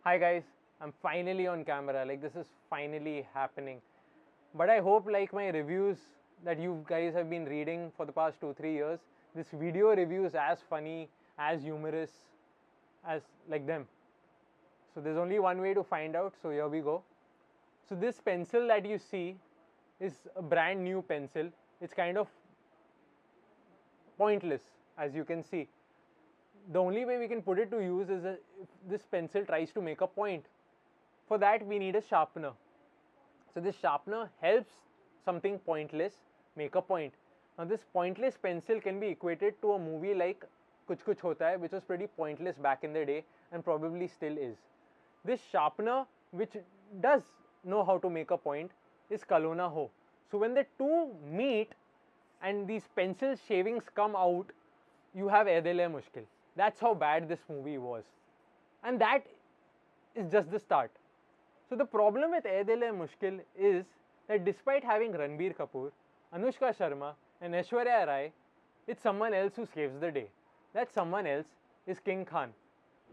Hi guys, I'm finally on camera, like this is finally happening. But I hope like my reviews that you guys have been reading for the past 2-3 years, this video review is as funny, as humorous as like them. So there's only one way to find out, so here we go. So this pencil that you see is a brand new pencil. It's kind of pointless, as you can see. The only way we can put it to use is if this pencil tries to make a point. For that we need a sharpener. So this sharpener helps something pointless make a point. Now this pointless pencil can be equated to a movie like Kuch Kuch Hota Hai, which was pretty pointless back in the day and probably still is. This sharpener, which does know how to make a point, is Kalona Ho. So when the two meet and these pencil shavings come out, you have Dil Hai Mushkil. That's how bad this movie was. And that is just the start. So the problem with Dil Hai Mushkil is that despite having Ranbir Kapoor, Anushka Sharma and Aishwarya Rai, it's someone else who saves the day. That someone else is King Khan.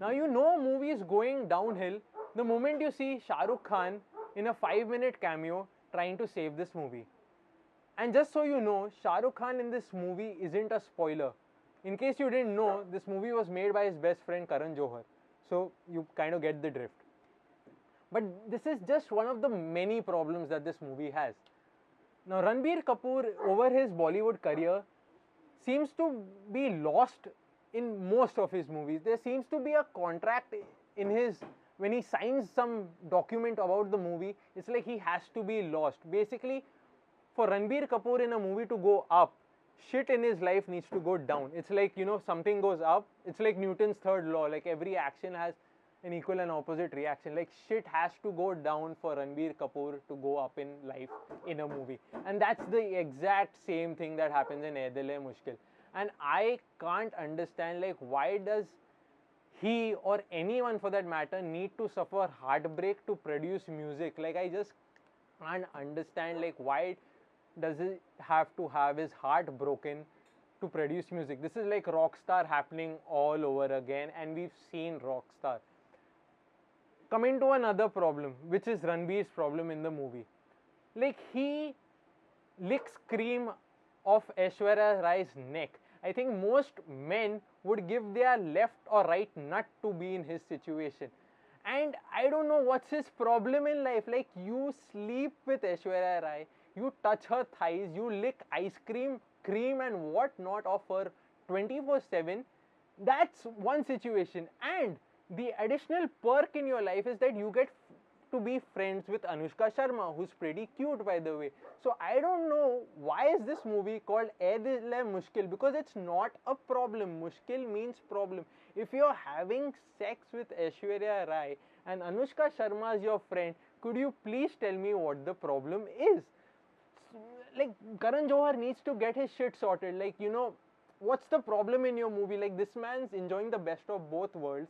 Now you know a movie is going downhill the moment you see Shah Rukh Khan in a 5-minute cameo trying to save this movie. And just so you know, Shah Rukh Khan in this movie isn't a spoiler. In case you didn't know, this movie was made by his best friend Karan Johar. So you kind of get the drift. But this is just one of the many problems that this movie has. Now Ranbir Kapoor over his Bollywood career seems to be lost in most of his movies. There seems to be a contract in his, when he signs some document about the movie, it's like he has to be lost. Basically, for Ranbir Kapoor in a movie to go up, shit in his life needs to go down. It's like, you know, something goes up. It's like Newton's third law. Like every action has an equal and opposite reaction. Like shit has to go down for Ranbir Kapoor to go up in life in a movie. And that's the exact same thing that happens in Dil Hai Mushkil. And I can't understand like why does he or anyone for that matter need to suffer heartbreak to produce music. Like I just can't understand like why does he have to have his heart broken to produce music. This is like Rockstar happening all over again, and we've seen Rockstar. Coming to another problem, which is Ranbir's problem in the movie. Like he licks cream off Aishwarya Rai's neck. I think most men would give their left or right nut to be in his situation. And I don't know what's his problem in life. Like you sleep with Aishwarya Rai, you touch her thighs, you lick ice cream, cream and whatnot off her 24/7. That's one situation. And the additional perk in your life is that you get to be friends with Anushka Sharma, who's pretty cute by the way. So I don't know why is this movie called Dil Hai Mushkil, because it's not a problem. Mushkil means problem. If you're having sex with Aishwarya Rai and Anushka Sharma is your friend, could you please tell me what the problem is? Like Karan Johar needs to get his shit sorted. Like, you know, what's the problem in your movie? Like this man's enjoying the best of both worlds,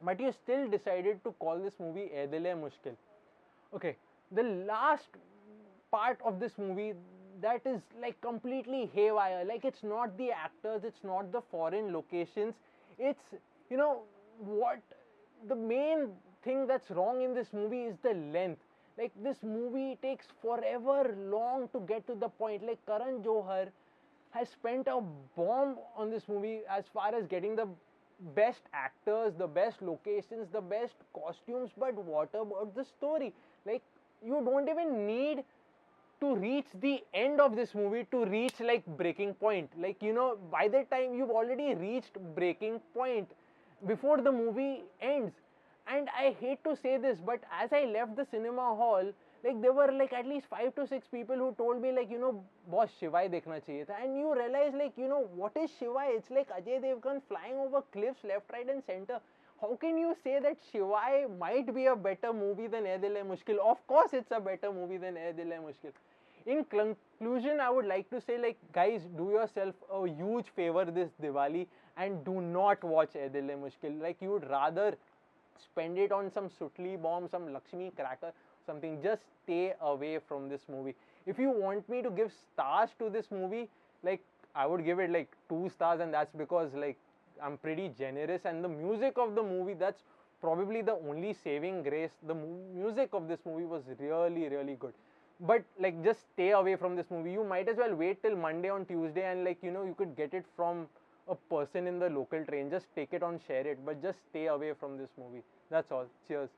but you still decided to call this movie Dil Hai Mushkil. Okay, the last part of this movie that is like completely haywire. Like it's not the actors, it's not the foreign locations, it's, you know, what the main thing that's wrong in this movie is the length. Like this movie takes forever long to get to the point. Like Karan Johar has spent a bomb on this movie as far as getting the best actors, the best locations, the best costumes, but what about the story? Like you don't even need to reach the end of this movie to reach like breaking point. Like, you know, by the time you've already reached breaking point before the movie ends. And I hate to say this, but as I left the cinema hall, like there were like at least 5 to 6 people who told me like, you know, boss Shivai dekhna chahiye tha. And you realize like, you know, what is Shivai? It's like Ajay Devgan flying over cliffs left, right and center. How can you say that Shivai might be a better movie than Dil Hai Mushkil? Of course it's a better movie than Dil Hai Mushkil. In conclusion, I would like to say like, guys, do yourself a huge favor this Diwali and do not watch Dil Hai Mushkil. Like you would rather spend it on some Sutli bomb, some Lakshmi cracker, something. Just stay away from this movie. If you want me to give stars to this movie, like I would give it like 2 stars, and that's because like I'm pretty generous, and the music of the movie, that's probably the only saving grace. The music of this movie was really, really good. But like, just stay away from this movie. You might as well wait till Monday on Tuesday, and like, you know, you could get it from a person in the local train. Just take it on, share it, but just stay away from this movie. That's all. Cheers.